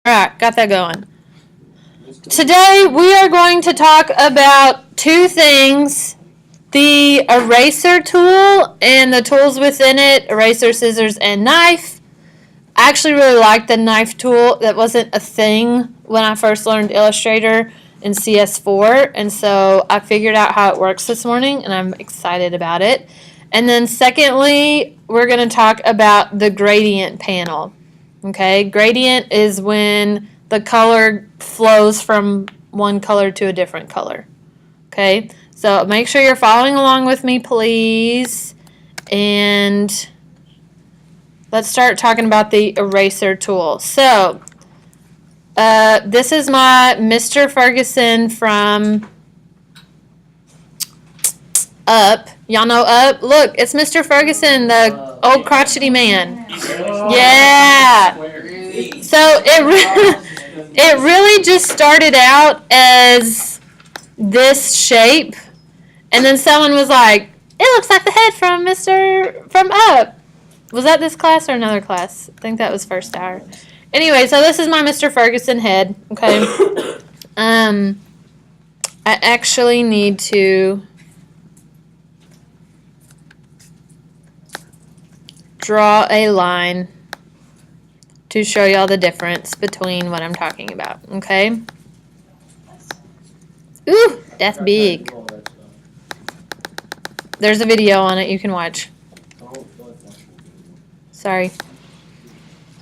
Alright, got that going. Today we are going to talk about two things. The eraser tool and the tools within it, eraser, scissors, and knife. I actually really like the knife tool. That wasn't a thing when I first learned Illustrator in CS4, and so I figured out how it works this morning, and I'm excited about it. And then secondly, we're going to talk about the gradient panel. Okay, gradient is when the color flows from one color to a different color. Okay, so make sure you're following along with me, please. And let's start talking about the eraser tool. So, this is my Mr. Ferguson from Up. Y'all know Up? Look, it's Mr. Ferguson, the old crotchety man. Yeah. So it really just started out as this shape, and then someone was like, "It looks like the head from from Up." Was that this class or another class? I think that was first hour. Anyway, so this is my Mr. Ferguson head. Okay. I actually need to draw a line to show y'all the difference between what I'm talking about, okay? Ooh, that's big. There's a video on it you can watch. Sorry.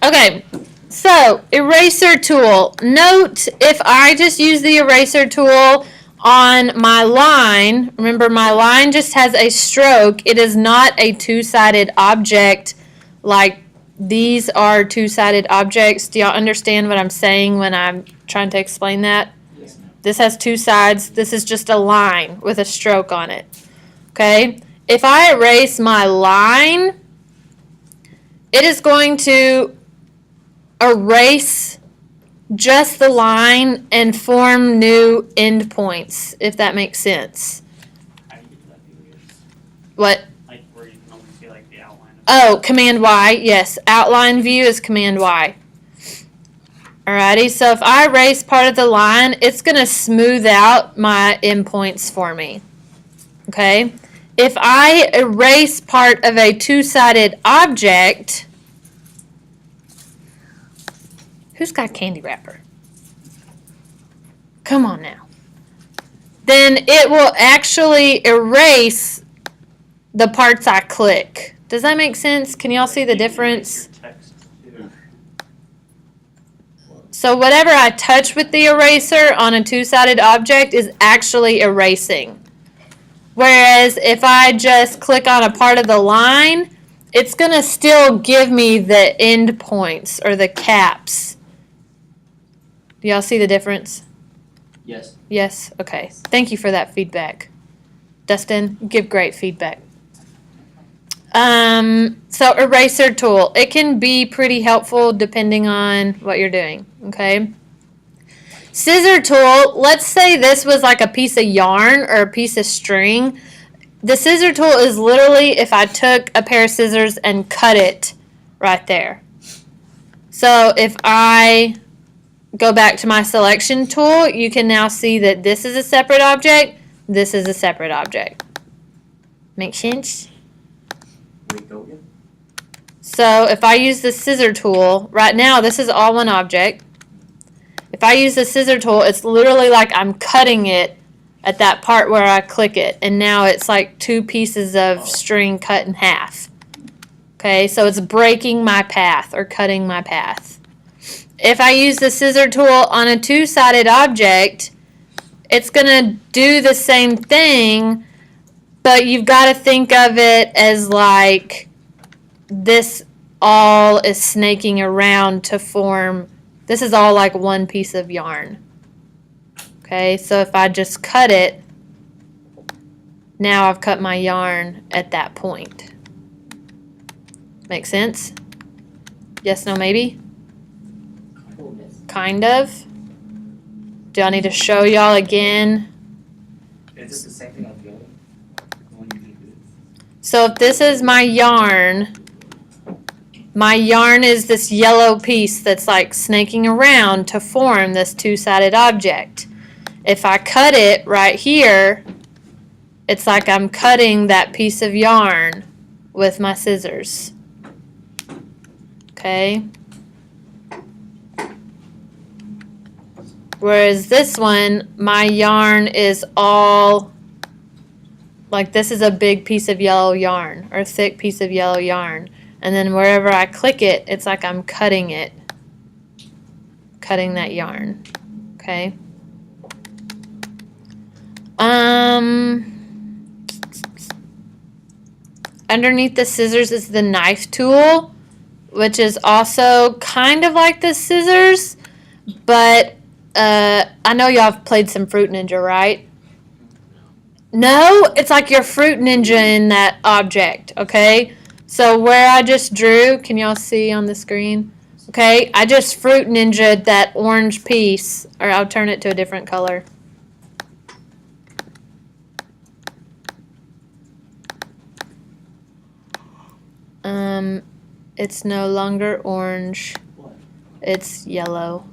Okay, so eraser tool. Note if I just use the eraser tool on my line, remember my line just has a stroke. It is not a two-sided object like these are two-sided objects. Do y'all understand what I'm saying when I'm trying to explain that? Yes, ma'am. This has two sides. This is just a line with a stroke on it. Okay? If I erase my line, it is going to erase just the line and form new endpoints, if that makes sense. How do you get to that view? What? Like where you can only see like the outline of Oh, Command Y. Yes, outline view is Command Y. Alrighty, so if I erase part of the line, it's going to smooth out my endpoints for me. Okay? If I erase part of a two-sided object, who's got candy wrapper? Come on now. Then it will actually erase the parts I click. Does that make sense? Can y'all see the difference? So whatever I touch with the eraser on a two-sided object is actually erasing. Whereas if I just click on a part of the line, it's going to still give me the end points or the caps. Do y'all see the difference? Yes. Yes? Okay. Thank you for that feedback. Dustin, give great feedback. So eraser tool. It can be pretty helpful depending on what you're doing. Okay. Scissor tool. Let's say this was like a piece of yarn or a piece of string. The scissor tool is literally if I took a pair of scissors and cut it right there. So if I go back to my selection tool, you can now see that this is a separate object. This is a separate object. Make sense? So if I use the scissor tool, right now this is all one object. If I use the scissor tool, it's literally like I'm cutting it at that part where I click it. And now it's like two pieces of string cut in half. Okay, so it's breaking my path or cutting my path. If I use the scissor tool on a two-sided object, it's going to do the same thing, but you've got to think of it as like this all is snaking around to form, this is all like one piece of yarn. Okay, so if I just cut it, now I've cut my yarn at that point. Make sense? Yes, no, maybe? Kind of. Do I need to show y'all again? Is it the same thing on the other one? So if this is my yarn, My yarn is this yellow piece that's like snaking around to form this two-sided object. If I cut it right here, it's like I'm cutting that piece of yarn with my scissors. Okay? Whereas this one, my yarn is all, like this is a big piece of yellow yarn, or thick piece of yellow yarn. And then wherever I click it, it's like I'm cutting it. Cutting that yarn. Okay? Underneath the scissors is the knife tool, which is also kind of like the scissors, but I know y'all have played some Fruit Ninja, right? No, it's like your Fruit Ninja in that object, okay? So where I just drew, can y'all see on the screen? Okay, I just Fruit Ninja'd that orange piece, or I'll turn it to a different color. It's no longer orange. What? It's yellow.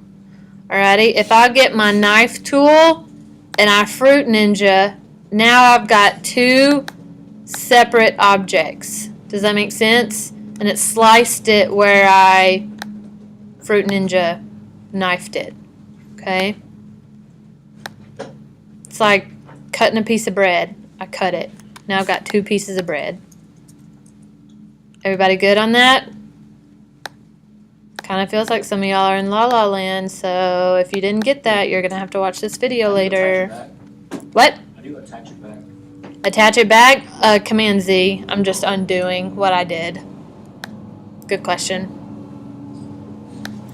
Alrighty, if I get my knife tool and I Fruit Ninja, now I've got two separate objects. Does that make sense? And it sliced it where I Fruit Ninja knifed it. Okay? It's like cutting a piece of bread. I cut it. Now I've got two pieces of bread. Everybody good on that? Kind of feels like some of y'all are in La La Land, so if you didn't get that, you're going to have to watch this video later. What? How do you attach it back? Attach it back? Command Z. I'm just undoing what I did. Good question.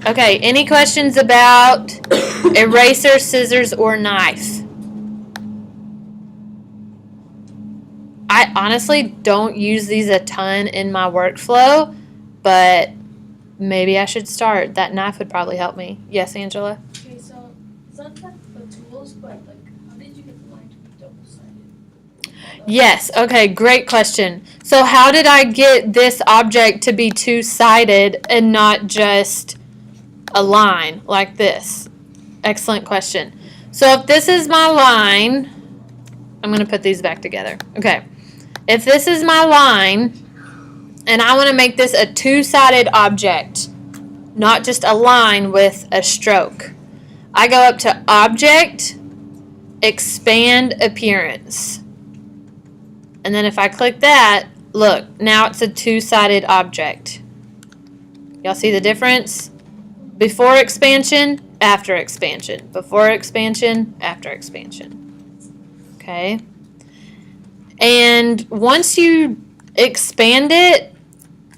Okay, any questions about eraser, scissors, or knife? I honestly don't use these a ton in my workflow, but maybe I should start. That knife would probably help me. Yes, Angela? Okay, so it's not that the tools, but like, how did you get the line to be double-sided? Yes, okay, great question. So how did I get this object to be two-sided and not just a line like this? Excellent question. So if this is my line, I'm going to put these back together. Okay. If this is my line, and I want to make this a two-sided object, not just a line with a stroke, I go up to Object, Expand Appearance. And then if I click that, look, now it's a two-sided object. Y'all see the difference? Before expansion, after expansion. Before expansion, after expansion. Okay? And once you expand it,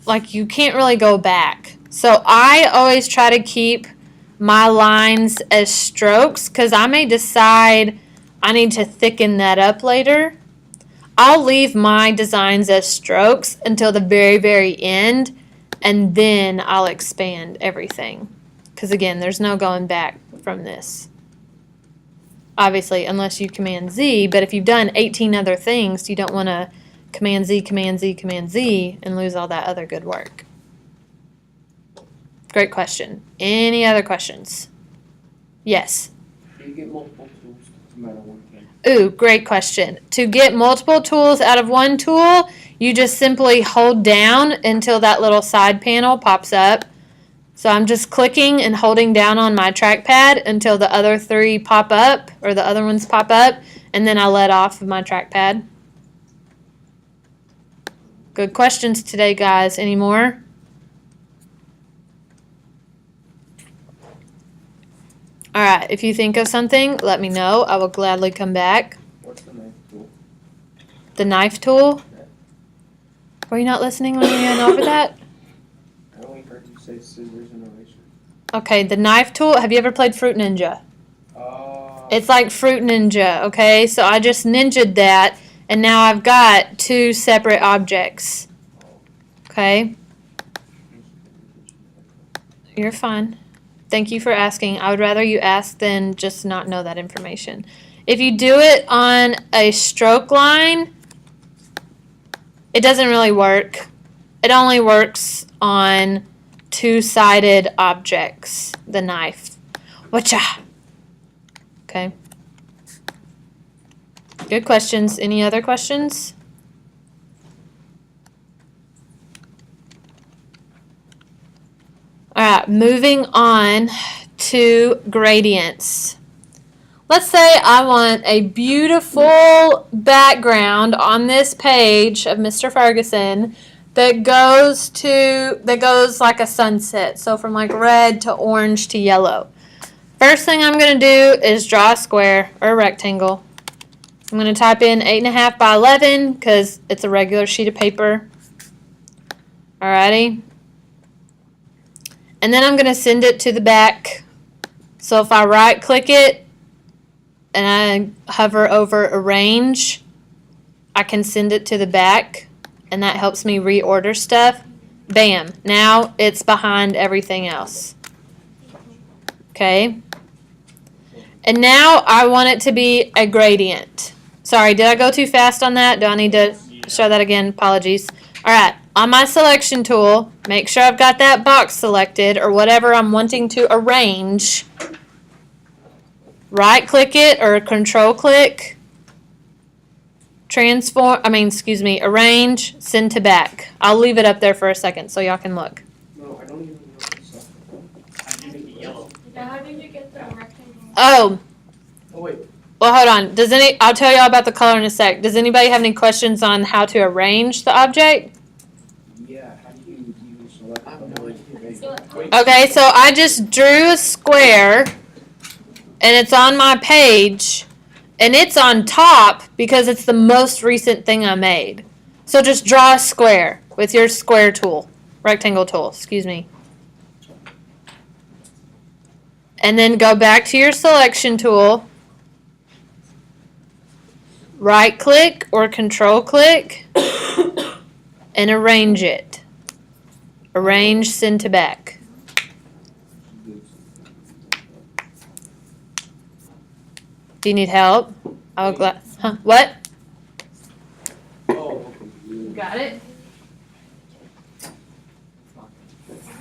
like you can't really go back. So I always try to keep my lines as strokes because I may decide I need to thicken that up later. I'll leave my designs as strokes until the very, very end, and then I'll expand everything. Because again, there's no going back from this. Obviously, unless you Command Z, but if you've done 18 other things, you don't want to Command Z, Command Z, Command Z, and lose all that other good work. Great question. Any other questions? Yes. Do you get multiple tools no matter one thing? Ooh, great question. To get multiple tools out of one tool, you just simply hold down until that little side panel pops up. So I'm just clicking and holding down on my trackpad until the other three pop up, or the other ones pop up, and then I let off of my trackpad. Good questions today, guys. Any more? All right, if you think of something, let me know. I will gladly come back. What's the knife tool? The knife tool? Yeah. Were you not listening when you went over that? I only heard you say scissors and eraser. Okay, the knife tool. Have you ever played Fruit Ninja? It's like Fruit Ninja, okay? So I just ninja'd that, and now I've got two separate objects. Okay? You're fine. Thank you for asking. I would rather you ask than just not know that information. If you do it on a stroke line, it doesn't really work. It only works on two-sided objects, the knife. Whatcha? Okay. Good questions. Any other questions? All right, moving on to gradients. Let's say I want a beautiful background on this page of Mr. Ferguson that goes like a sunset. So from like red to orange to yellow. First thing I'm going to do is draw a square or a rectangle. I'm going to type in 8.5 by 11 because it's a regular sheet of paper. Alrighty. And then I'm going to send it to the back. So if I right click it and I hover over arrange, I can send it to the back and that helps me reorder stuff. Bam. Now it's behind everything else. Okay. And now I want it to be a gradient. Sorry, did I go too fast on that? Do I need to show that again? Apologies. Alright, on my selection tool, make sure I've got that box selected or whatever I'm wanting to arrange. Right click it or control click. Arrange, send to back. I'll leave it up there for a second so y'all can look. No, I don't even know what's up. How did you get the rectangle? Oh, Oh, wait. well hold on. I'll tell y'all about the color in a sec. Does anybody have any questions on how to arrange the object? Yeah, how do you select? I have no idea. Okay, so I just drew a square and it's on my page and it's on top because it's the most recent thing I made. So just draw a square with your square tool, rectangle tool, excuse me. And then go back to your selection tool, right click or control click and arrange it. Arrange, send to back. Do you need help? What? Oh, okay. Got it?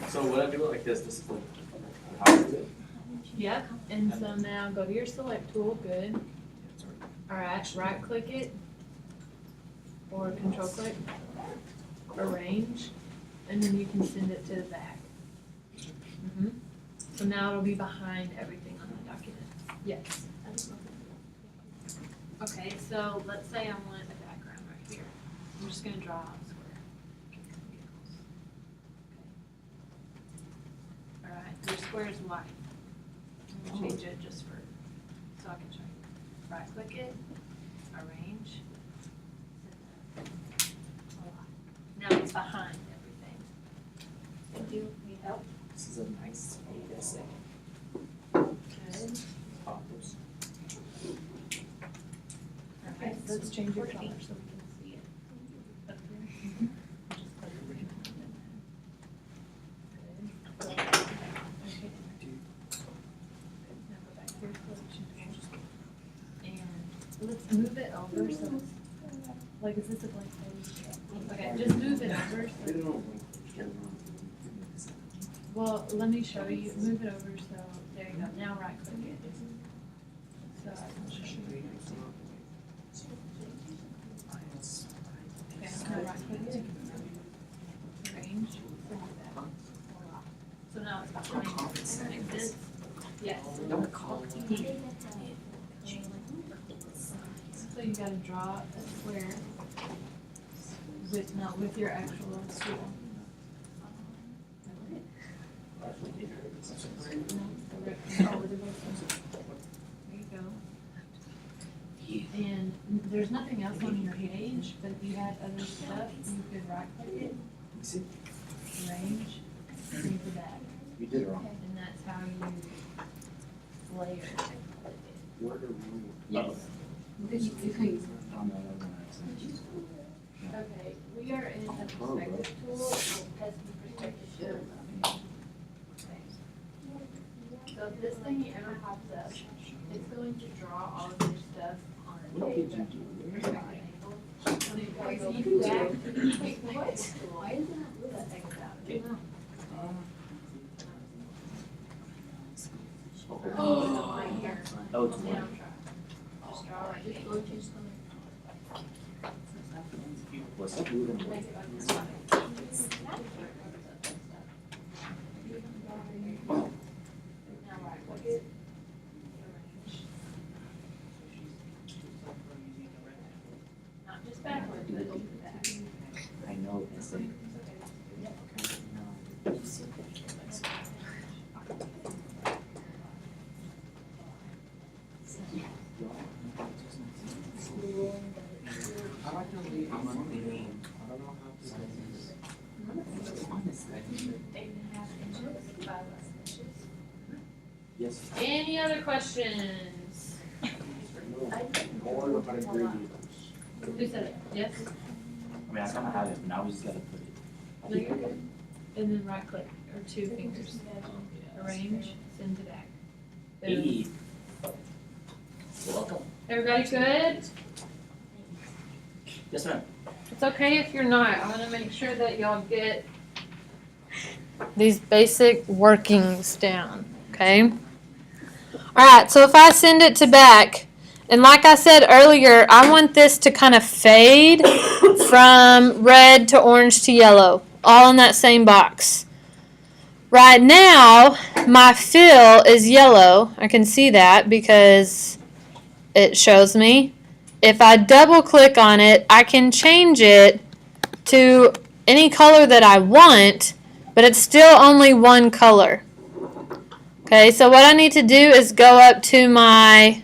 So when I do it like this is like, how is it? Yep. And so now go to your select tool. Good. Alright, right click it or control click, arrange, and then you can send it to the back. So now it'll be behind everything on the document. Yes. Okay, so let's say I want a background right here. I'm just going to draw a square. Alright, your square is white. I'm going to change it just for, so I can show you. Right click it, arrange. Now it's behind everything. Thank you. Need help? This is a nice essay. Good. Poppers. Okay, let's change your color so we can see it. Up here. Just put it right in. Good. Okay. Now go back to your selection tool. And let's move it over so it's, like, is this a blank page? Okay, just move it over so, well, let me show you, move it over so, there you go, now right click it. So I can show you. Okay, now right click it. Arrange, send it back. So now it's behind like this. Yes. So you gotta draw a square with your actual tool. There you go. And there's nothing else on your page, but if you had other stuff, you could right click it, arrange, send to back. You did it wrong. And that's how you layer it. You ordered wrong. Yes. Okay, we are in a perspective tool, has the perspective tool. So if this thing ever pops up, it's going to draw all of your stuff on a page. You can do it. Wait, what? Why did it not do that thing about Oh, it's one. What's that moving? Not just backwards, but over the back. I know, it's like. Yes. Any other questions? More about ingredients. Who said it? Yes? I mean, I kinda have it, but now we just gotta put it. No, you're good. And then right click, or 2 fingers. Arrange, send to back. Boom. Hey. Welcome. Everybody good? Yes, ma'am. It's okay if you're not. I want to make sure that y'all get these basic workings down, okay? Alright, so if I send it to back, and like I said earlier, I want this to kind of fade from red to orange to yellow, all in that same box. Right now, my fill is yellow. I can see that because it shows me. If I double click on it, I can change it to any color that I want, but it's still only one color. Okay, so what I need to do is go up to my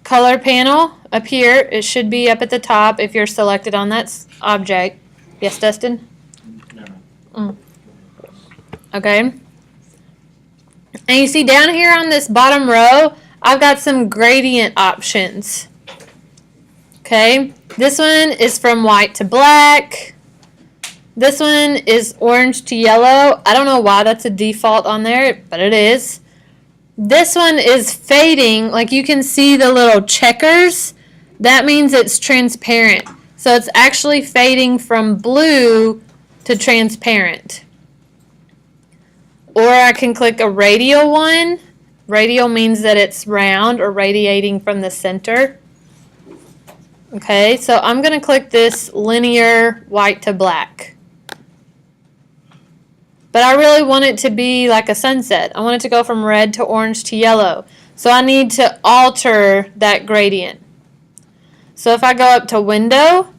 color panel up here. It should be up at the top if you're selected on that object. Yes, Dustin? No. Okay. And you see down here on this bottom row, I've got some gradient options. Okay, this one is from white to black. This one is orange to yellow. I don't know why that's a default on there, but it is. This one is fading, like you can see the little checkers. That means it's transparent. So it's actually fading from blue to transparent. Or I can click a radial one. Radial means that it's round or radiating from the center. Okay, so I'm going to click this linear white to black. But I really want it to be like a sunset. I want it to go from red to orange to yellow. So I need to alter that gradient. So if I go up to Window,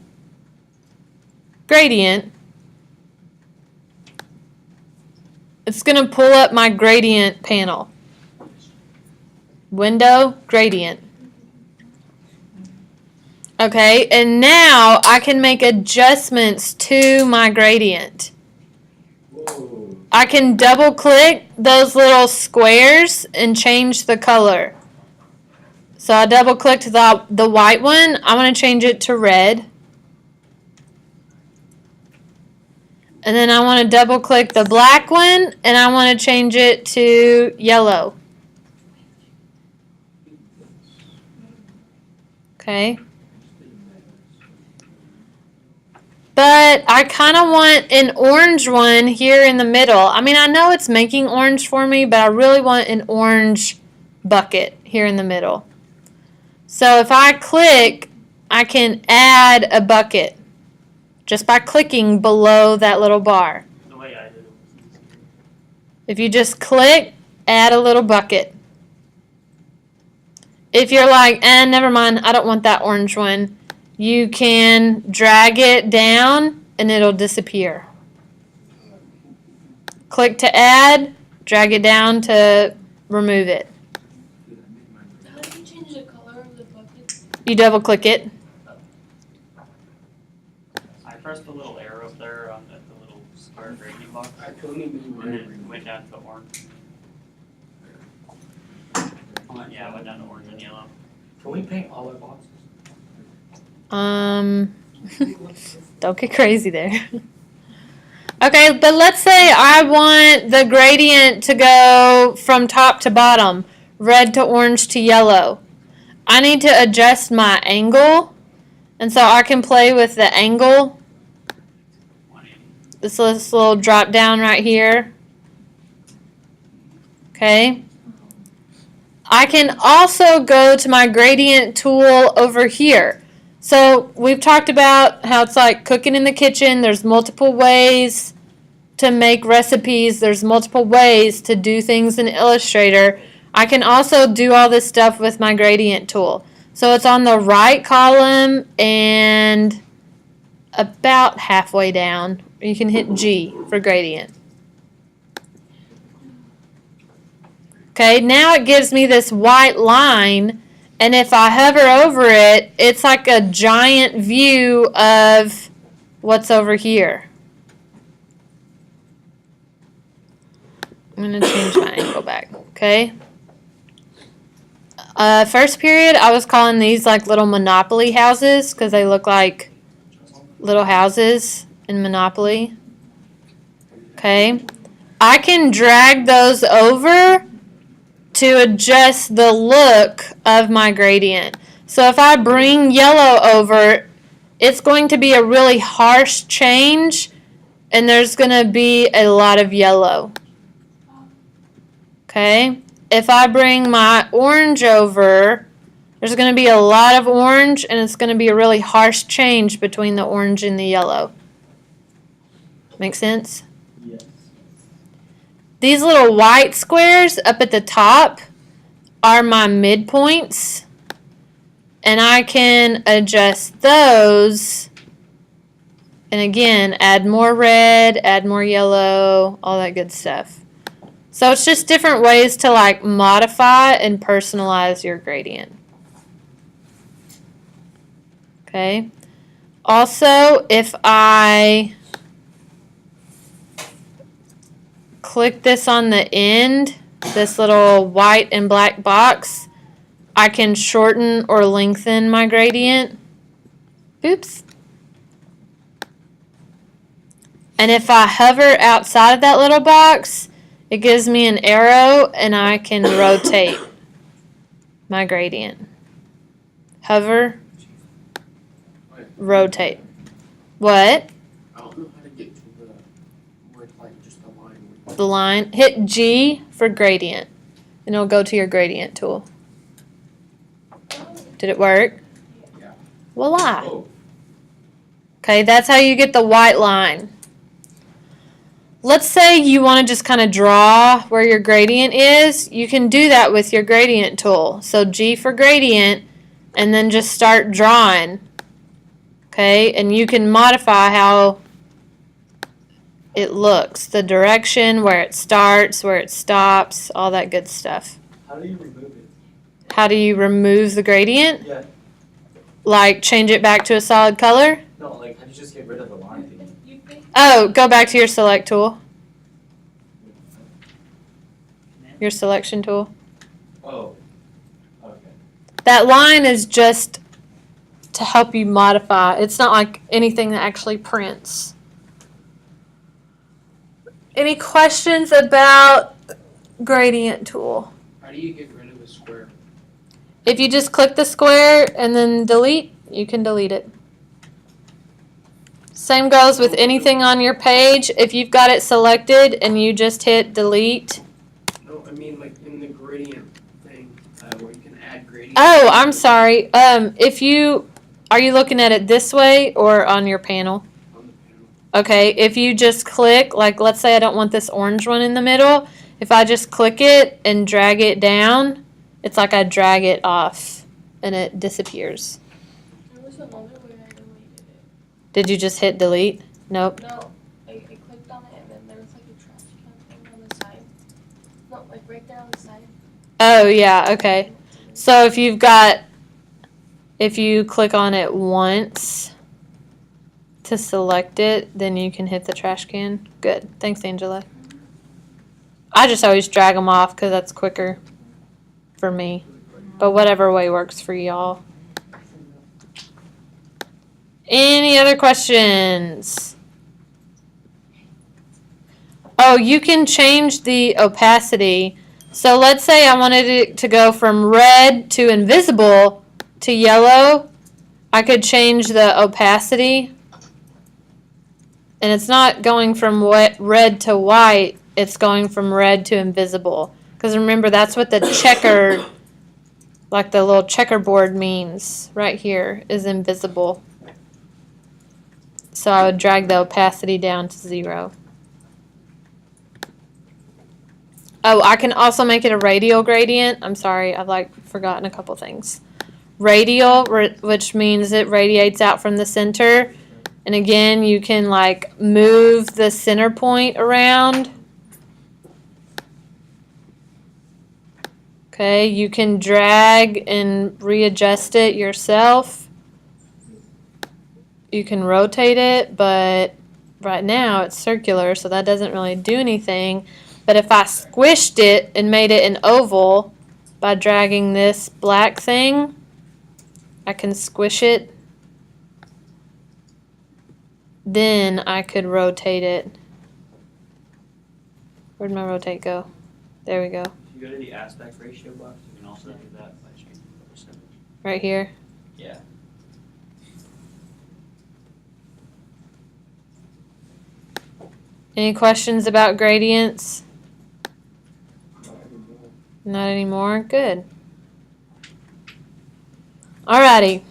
Gradient, it's going to pull up my gradient panel. Window, Gradient. Okay, and now I can make adjustments to my gradient. Whoa. I can double click those little squares and change the color. So I double clicked the white one. I want to change it to red. And then I want to double click the black one and I want to change it to yellow. Okay. But I kind of want an orange one here in the middle. I mean, I know it's making orange for me, but I really want an orange bucket here in the middle. So if I click, I can add a bucket just by clicking below that little bar. The way I do. If you just click, add a little bucket. If you're like, never mind, I don't want that orange one, you can drag it down and it'll disappear. Click to add, drag it down to remove it. How do you change the color of the bucket? You double click it. I pressed the little arrow up there on the little square gradient box, I couldn't even and it went down to orange. Yeah, it went down to orange and yellow. Can we paint all our boxes? Don't get crazy there. Okay, but let's say I want the gradient to go from top to bottom, red to orange to yellow. I need to adjust my angle, And so I can play with the angle. This little drop down right here. Okay. I can also go to my gradient tool over here. So we've talked about how it's like cooking in the kitchen. There's multiple ways to make recipes. There's multiple ways to do things in Illustrator. I can also do all this stuff with my gradient tool. So it's on the right column and about halfway down. You can hit G for gradient. Okay, now it gives me this white line, and if I hover over it, it's like a giant view of what's over here. I'm going to change my angle back, okay? First period, I was calling these like little Monopoly houses because they look like little houses in Monopoly. Okay. I can drag those over to adjust the look of my gradient. So if I bring yellow over, it's going to be a really harsh change, and there's going to be a lot of yellow. Okay. If I bring my orange over, there's going to be a lot of orange, and it's going to be a really harsh change between the orange and the yellow. Make sense? Yes. These little white squares up at the top are my midpoints, and I can adjust those, and again, add more red, add more yellow, all that good stuff. So it's just different ways to like modify and personalize your gradient. Okay. Also, if I click this on the end, this little white and black box, I can shorten or lengthen my gradient. Oops. And if I hover outside of that little box, it gives me an arrow, and I can rotate my gradient. Hover, rotate. What? I don't know how to get to the where it's like just a line. The line. Hit G for gradient, and it'll go to your gradient tool. Did it work? Yeah. Voila. Oh. Okay, that's how you get the white line. Let's say you want to just kind of draw where your gradient is. You can do that with your gradient tool. So G for gradient, and then just start drawing. Okay, and you can modify how it looks, the direction, where it starts, where it stops, all that good stuff. How do you remove it? How do you remove the gradient? Yeah. Like change it back to a solid color? No, like how do you just get rid of the line thing? You think Oh, go back to your select tool. Your selection tool. Oh. Okay. That line is just to help you modify. It's not like anything that actually prints. Any questions about gradient tool? How do you get rid of a square? If you just click the square and then delete, you can delete it. Same goes with anything on your page. If you've got it selected and you just hit delete. No, I mean like in the gradient thing where you can add gradient. Oh, I'm sorry. Are you looking at it this way or on your panel? On the panel. Okay, if you just click, like let's say I don't want this orange one in the middle. If I just click it and drag it down, it's like I drag it off and it disappears. there was a moment where I deleted it. Did you just hit delete? Nope. No, I clicked on it and then there was like a trash can thing on the side. No, like right there on the side. Oh, yeah, okay. So if you click on it once to select it, then you can hit the trash can. Good. Thanks, Angela. I just always drag them off because that's quicker for me. But whatever way works for y'all. Any other questions? Oh, you can change the opacity. So let's say I wanted it to go from red to invisible to yellow. I could change the opacity. And it's not going from red to white, it's going from red to invisible. Because remember, that's what the checker, like the little checkerboard means right here, is invisible. So I would drag the opacity down to 0. Oh, I can also make it a radial gradient. I'm sorry, I've forgotten a couple things. Radial, which means it radiates out from the center. And again, you can move the center point around. Okay, you can drag and readjust it yourself. You can rotate it, but right now it's circular, so that doesn't really do anything. But if I squished it and made it an oval by dragging this black thing, I can squish it. Then I could rotate it. Where'd my rotate go? There we go. If you go to the aspect ratio box, you can also do that by changing the percentage. Right here. Yeah. Any questions about gradients? Not anymore? Good. Alrighty.